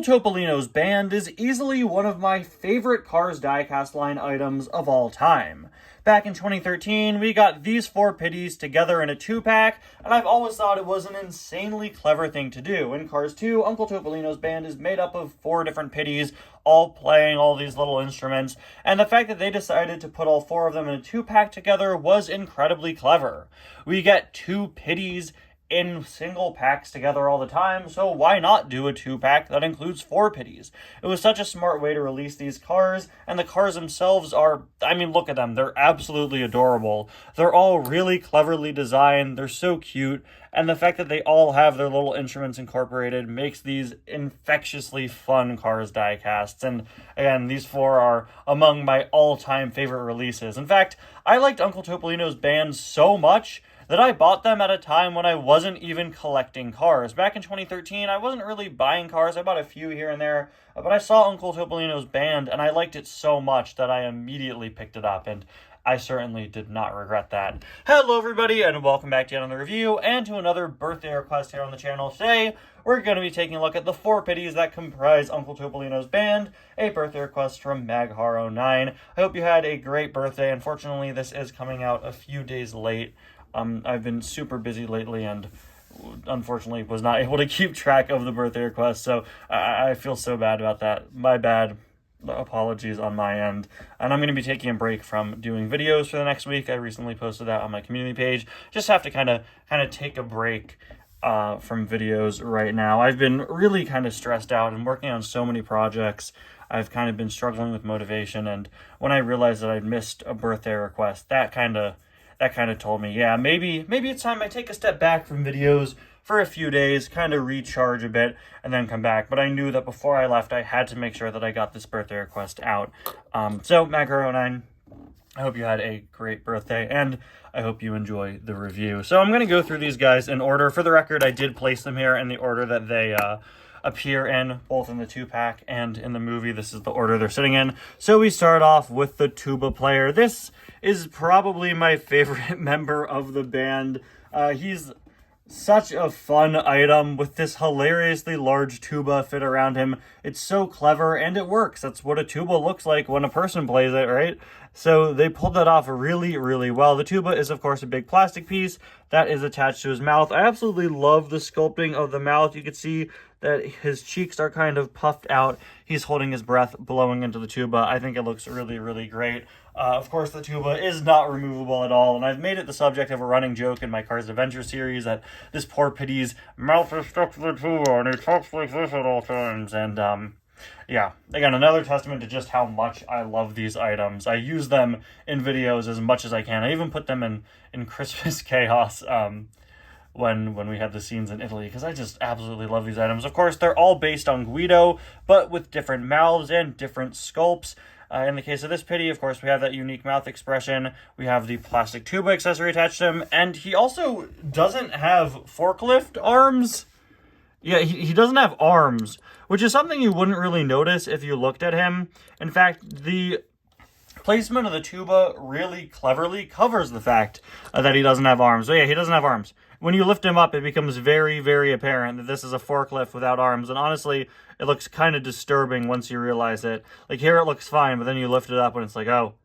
Uncle Topolino's band is easily one of my favorite Cars diecast line items of all time. Back in 2013, we got these four pitties together in a 2-pack, and I've always thought it was an insanely clever thing to do. In Cars 2, Uncle Topolino's band is made up of 4 different pitties, all playing all these little instruments, and the fact that they decided to put all 4 of them in a 2-pack together was incredibly clever. We get 2 pitties in single packs together all the time, so why not do a 2-pack that includes 4 pitties? It was such a smart way to release these cars, and the cars themselves are, I mean, look at them, they're absolutely adorable. They're all really cleverly designed, they're so cute, and the fact that they all have their little instruments incorporated makes these infectiously fun Cars diecasts, and again, these 4 are among my all-time favorite releases. In fact, I liked Uncle Topolino's band so much that I bought them at a time when I wasn't even collecting cars. Back in 2013, I wasn't really buying cars. I bought a few here and there, but I saw Uncle Topolino's band, and I liked it so much that I immediately picked it up, and I certainly did not regret that. Hello, everybody, and welcome back to yet another review, and to another birthday request here on the channel. Today, we're going to be taking a look at the 4 pitties that comprise Uncle Topolino's band, a birthday request from Maghar09. I hope you had a great birthday. Unfortunately, this is coming out a few days late. I've been super busy lately and unfortunately was not able to keep track of the birthday request, so I feel so bad about that. My bad. Apologies on my end. And I'm going to be taking a break from doing videos for the next week. I recently posted that on my community page. Just have to kind of take a break from videos right now. I've been really kind of stressed out and working on so many projects. I've kind of been struggling with motivation, and when I realized that I'd missed a birthday request, that kind of told me, yeah, maybe it's time I take a step back from videos for a few days, kind of recharge a bit, and then come back. But I knew that before I left, I had to make sure that I got this birthday request out. So, Maghar09, I hope you had a great birthday, and I hope you enjoy the review. So I'm going to go through these guys in order. For the record, I did place them here in the order that they appear in, both in the 2-pack and in the movie. This is the order they're sitting in. So we start off with the tuba player. This is probably my favorite member of the band. He's such a fun item with this hilariously large tuba fit around him. It's so clever, and it works. That's what a tuba looks like when a person plays it, right? So they pulled that off really, really well. The tuba is, of course, a big plastic piece that is attached to his mouth. I absolutely love the sculpting of the mouth. You can see that his cheeks are kind of puffed out. He's holding his breath, blowing into the tuba. I think it looks really, really great. Of course, the tuba is not removable at all, and I've made it the subject of a running joke in my Cars Adventure series that this poor pitty's mouth is stuck to the tuba, and he talks like this at all times. And, yeah, again, another testament to just how much I love these items. I use them in videos as much as I can. I even put them in Christmas Chaos, when we had the scenes in Italy, because I just absolutely love these items. Of course, they're all based on Guido, but with different mouths and different sculpts. In the case of this pitty, of course, we have that unique mouth expression. We have the plastic tuba accessory attached to him, and he also doesn't have forklift arms. Yeah, he doesn't have arms, which is something you wouldn't really notice if you looked at him. In fact, the placement of the tuba really cleverly covers the fact that he doesn't have arms. So yeah, he doesn't have arms. When you lift him up, it becomes very, very apparent that this is a forklift without arms. And honestly, it looks kind of disturbing once you realize it. Like here it looks fine, but then you lift it up and it's like, oh,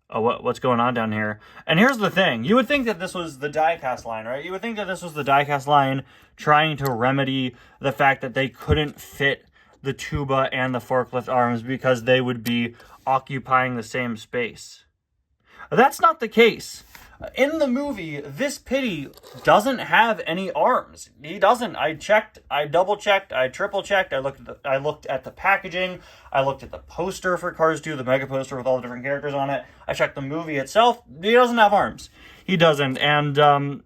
what's going on down here? And here's the thing. You would think that this was the diecast line, right? You would think that this was the diecast line trying to remedy the fact that they couldn't fit the tuba and the forklift arms because they would be occupying the same space. That's not the case. In the movie, this pitty doesn't have any arms. He doesn't. I checked, I double-checked, I triple-checked, I looked at the packaging, I looked at the poster for Cars 2, the mega poster with all the different characters on it, I checked the movie itself, he doesn't have arms. He doesn't, and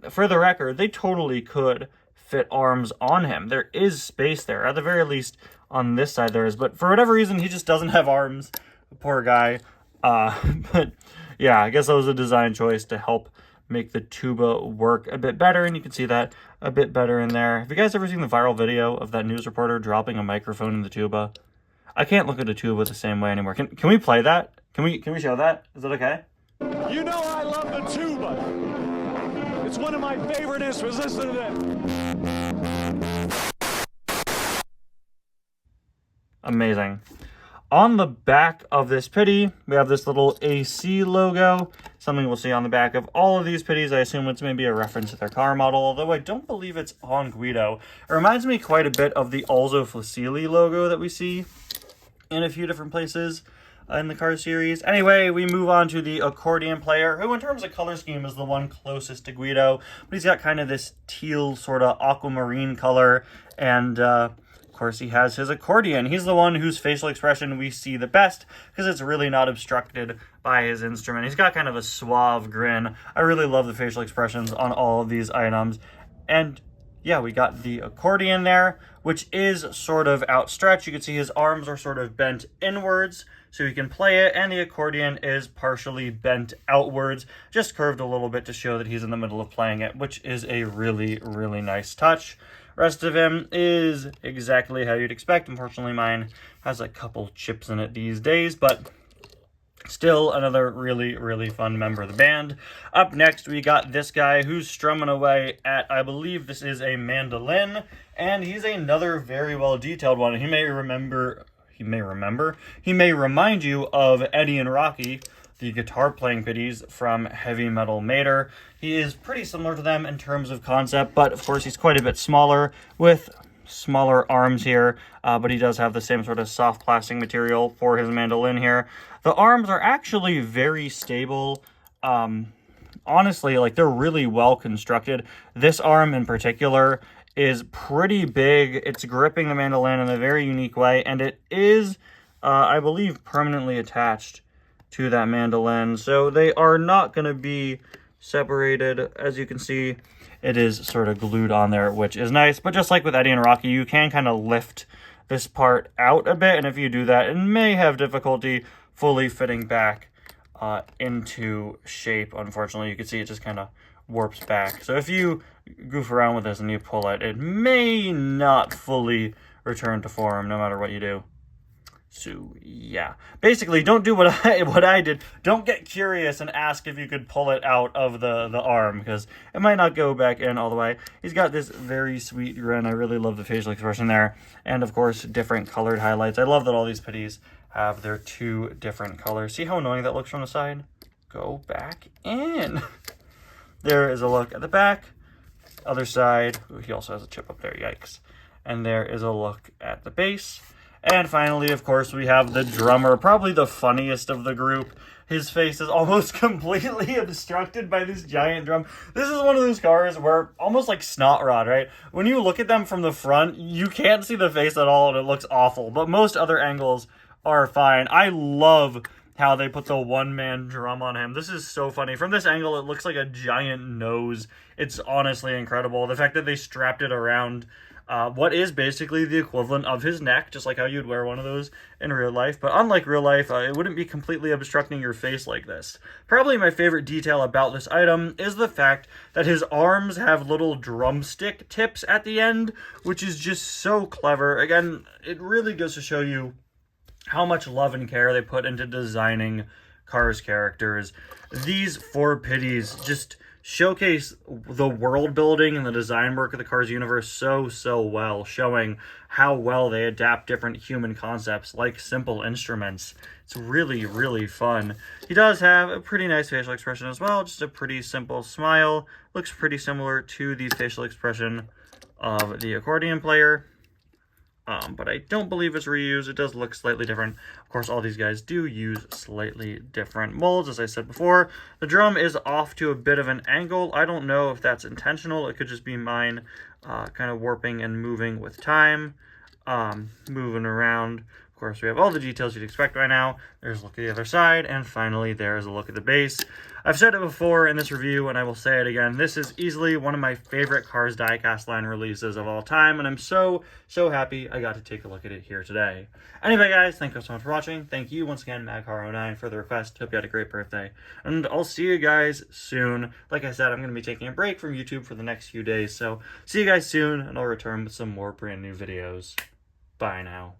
for the record, they totally could fit arms on him. There is space there, at the very least on this side there is, but for whatever reason, he just doesn't have arms. Poor guy. But yeah, I guess that was a design choice to help make the tuba work a bit better, and you can see that a bit better in there. Have you guys ever seen the viral video of that news reporter dropping a microphone in the tuba? I can't look at a tuba the same way anymore. Can we play that? Can we show that? Is that okay? You know I love the tuba. It's one of my favorite instruments. Listen to that. Amazing. On the back of this pitty, we have this little AC logo, something we'll see on the back of all of these pitties. I assume it's maybe a reference to their car model, although I don't believe it's on Guido. It reminds me quite a bit of the Alzo Fusilli logo that we see in a few different places in the car series. Anyway, we move on to the accordion player, who in terms of color scheme is the one closest to Guido, but he's got kind of this teal sort of aquamarine color, and of course he has his accordion. He's the one whose facial expression we see the best because it's really not obstructed by his instrument. He's got kind of a suave grin. I really love the facial expressions on all of these items. And yeah, we got the accordion there, which is sort of outstretched. You can see his arms are sort of bent inwards so he can play it, and the accordion is partially bent outwards, just curved a little bit to show that he's in the middle of playing it, which is a really, really nice touch. Rest of him is exactly how you'd expect. Unfortunately, mine has a couple chips in it these days, but still another really, really fun member of the band. Up next, we got this guy who's strumming away at, I believe this is a mandolin, and he's another very well detailed one. He may remind you of Eddie and Rocky, the guitar playing pitties from Heavy Metal Mater. He is pretty similar to them in terms of concept, but of course he's quite a bit smaller with smaller arms here, but he does have the same sort of soft plastic material for his mandolin here. The arms are actually very stable. Honestly, like, they're really well constructed. This arm in particular is pretty big. It's gripping the mandolin in a very unique way, and it is, I believe, permanently attached to that mandolin, so they are not going to be separated. As you can see, it is sort of glued on there, which is nice. But just like with Eddie and Rocky, you can kind of lift this part out a bit, and if you do that, it may have difficulty fully fitting back into shape. Unfortunately, you can see it just kind of warps back. So if you goof around with this and you pull it, it may not fully return to form no matter what you do. So yeah, basically don't do what I did. Don't get curious and ask if you could pull it out of the arm, because it might not go back in all the way. He's got this very sweet grin. I really love the facial expression there, and of course different colored highlights. I love that all these pitties have their two different colors. See how annoying that looks from the side? Go back in. There is a look at the back. Other side. Ooh, he also has a chip up there. Yikes. And there is a look at the base. And finally, of course, we have the drummer, probably the funniest of the group. His face is almost completely obstructed by this giant drum. This is one of those cars where, almost like Snot Rod, right? When you look at them from the front, you can't see the face at all, and it looks awful. But most other angles are fine. I love how they put the one-man drum on him. This is so funny. From this angle, it looks like a giant nose. It's honestly incredible. The fact that they strapped it around what is basically the equivalent of his neck, just like how you'd wear one of those in real life. But unlike real life, it wouldn't be completely obstructing your face like this. Probably my favorite detail about this item is the fact that his arms have little drumstick tips at the end, which is just so clever. Again, it really goes to show you how much love and care they put into designing Cars characters. These four pitties just showcase the world building and the design work of the Cars universe so well, showing how well they adapt different human concepts like simple instruments. It's really, really fun. He does have a pretty nice facial expression as well, just a pretty simple smile. Looks pretty similar to the facial expression of the accordion player. But I don't believe it's reused. It does look slightly different. Of course, all these guys do use slightly different molds, as I said before. The drum is off to a bit of an angle. I don't know if that's intentional. It could just be mine kind of warping and moving with time, moving around. Of course, we have all the details you'd expect right now. There's a look at the other side, and finally, there's a look at the base. I've said it before in this review, and I will say it again. This is easily one of my favorite Cars diecast line releases of all time, and I'm so happy I got to take a look at it here today. Anyway, guys, thank you so much for watching. Thank you once again, MagCar09, for the request. Hope you had a great birthday, and I'll see you guys soon. Like I said, I'm going to be taking a break from YouTube for the next few days, so see you guys soon, and I'll return with some more brand new videos. Bye now.